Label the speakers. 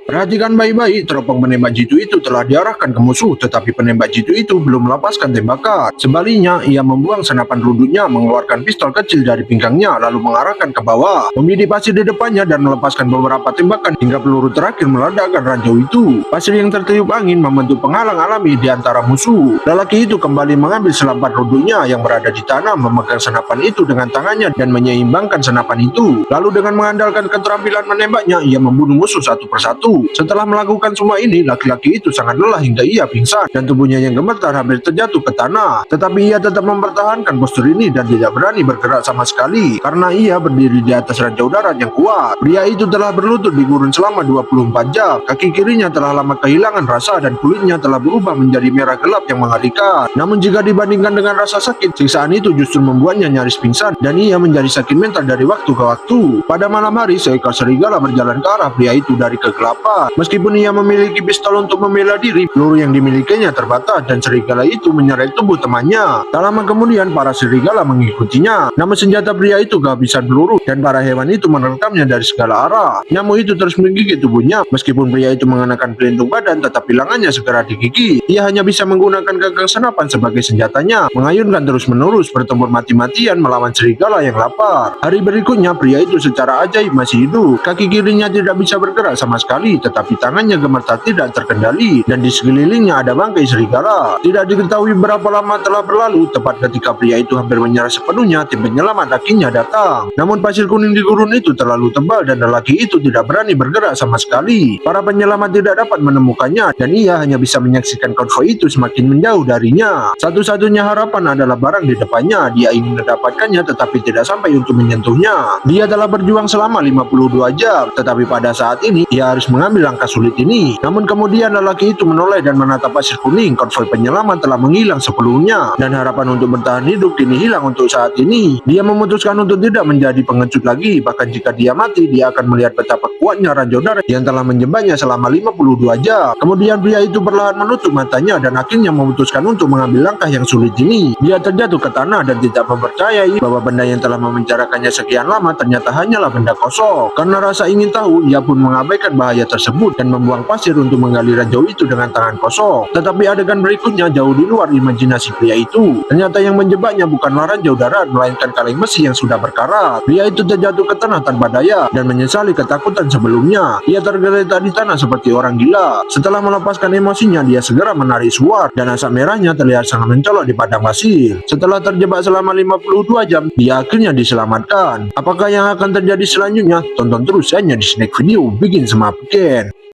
Speaker 1: Perhatikan baik-baik, teropong penembak jitu itu telah diarahkan ke musuh, tetapi penembak jitu itu belum melepaskan tembakan. Sebaliknya, ia membuang senapan rudutnya, mengeluarkan pistol kecil dari pinggangnya, lalu mengarahkan ke bawah, membidik pasir di depannya dan melepaskan beberapa tembakan hingga peluru terakhir meledakkan ranjau itu. Pasir yang tertiup angin membentuk penghalang alami di antara musuh. Lelaki itu kembali mengambil senapan rudutnya yang berada di tanah, memegang senapan itu dengan tangannya dan menyeimbangkan senapan itu. Lalu dengan mengandalkan keterampilan menembaknya, ia membunuh musuh satu persatu. Setelah melakukan semua ini, laki-laki itu sangat lelah hingga ia pingsan dan tubuhnya yang gemetar hampir terjatuh ke tanah. Tetapi ia tetap mempertahankan postur ini dan tidak berani bergerak sama sekali karena ia berdiri di atas ranjau darat yang kuat. Pria itu telah berlutut di gurun selama 24 jam. Kaki kirinya telah lama kehilangan rasa dan kulitnya telah berubah menjadi merah gelap yang mengerikan. Namun jika dibandingkan dengan rasa sakit, siksaan itu justru membuatnya nyaris pingsan dan ia menjadi sakit mental dari waktu ke waktu. Pada malam hari, seekor serigala berjalan ke arah pria itu dari kegelapan. Meskipun ia memiliki pistol untuk membela diri, peluru yang dimilikinya terbatas dan serigala itu menyeret tubuh temannya. Tak lama kemudian para serigala mengikutinya. Namun senjata pria itu kehabisan peluru dan para hewan itu menerkamnya dari segala arah. Nyamuk itu terus menggigit tubuhnya. Meskipun pria itu mengenakan pelindung badan, tetapi lengannya segera digigit. Ia hanya bisa menggunakan gagang senapan sebagai senjatanya, mengayunkan terus-menerus bertempur mati-matian melawan serigala yang lapar. Hari berikutnya pria itu secara ajaib masih hidup. Kaki kirinya tidak bisa bergerak sama sekali, tetapi tangannya gemetar tidak terkendali dan di sekelilingnya ada bangkai serigala. Tidak diketahui berapa lama telah berlalu, tepat ketika pria itu hampir menyerah sepenuhnya, tim penyelamat akhirnya datang. Namun pasir kuning di gurun itu terlalu tebal dan lelaki itu tidak berani bergerak sama sekali. Para penyelamat tidak dapat menemukannya dan ia hanya bisa menyaksikan konvoi itu semakin menjauh darinya. Satu-satunya harapan adalah barang di depannya. Dia ingin mendapatkannya tetapi tidak sampai untuk menyentuhnya. Dia telah berjuang selama 52 jam, tetapi pada saat ini ia harus mengambil langkah sulit ini. Namun kemudian lelaki itu menoleh dan menatap pasir kuning. Konvoi penyelamat telah menghilang sepenuhnya dan harapan untuk bertahan hidup kini hilang untuk saat ini. Dia memutuskan untuk tidak menjadi pengecut lagi. Bahkan jika dia mati, dia akan melihat betapa kuatnya ranjau darat yang telah menjembaknya selama 52 jam. Kemudian pria itu perlahan menutup matanya dan akhirnya memutuskan untuk mengambil langkah yang sulit ini. Dia terjatuh ke tanah dan tidak mempercayai bahwa benda yang telah memenjarakannya sekian lama ternyata hanyalah benda kosong. Karena rasa ingin tahu, ia pun mengabaikan bahaya tersebut dan membuang pasir untuk menggali ranjau itu dengan tangan kosong. Tetapi adegan berikutnya jauh di luar imajinasi pria itu. Ternyata yang menjebaknya bukanlah ranjau darat, melainkan kaleng besi yang sudah berkarat. Pria itu terjatuh ke tanah tanpa daya dan menyesali ketakutan sebelumnya. Ia tergeletak di tanah seperti orang gila. Setelah melepaskan emosinya, dia segera menarik suar dan asap merahnya terlihat sangat mencolok di padang pasir. Setelah terjebak selama 52 jam, dia akhirnya diselamatkan. Apakah yang akan terjadi selanjutnya? Tonton terus hanya di Snack Video Bikin Semapken.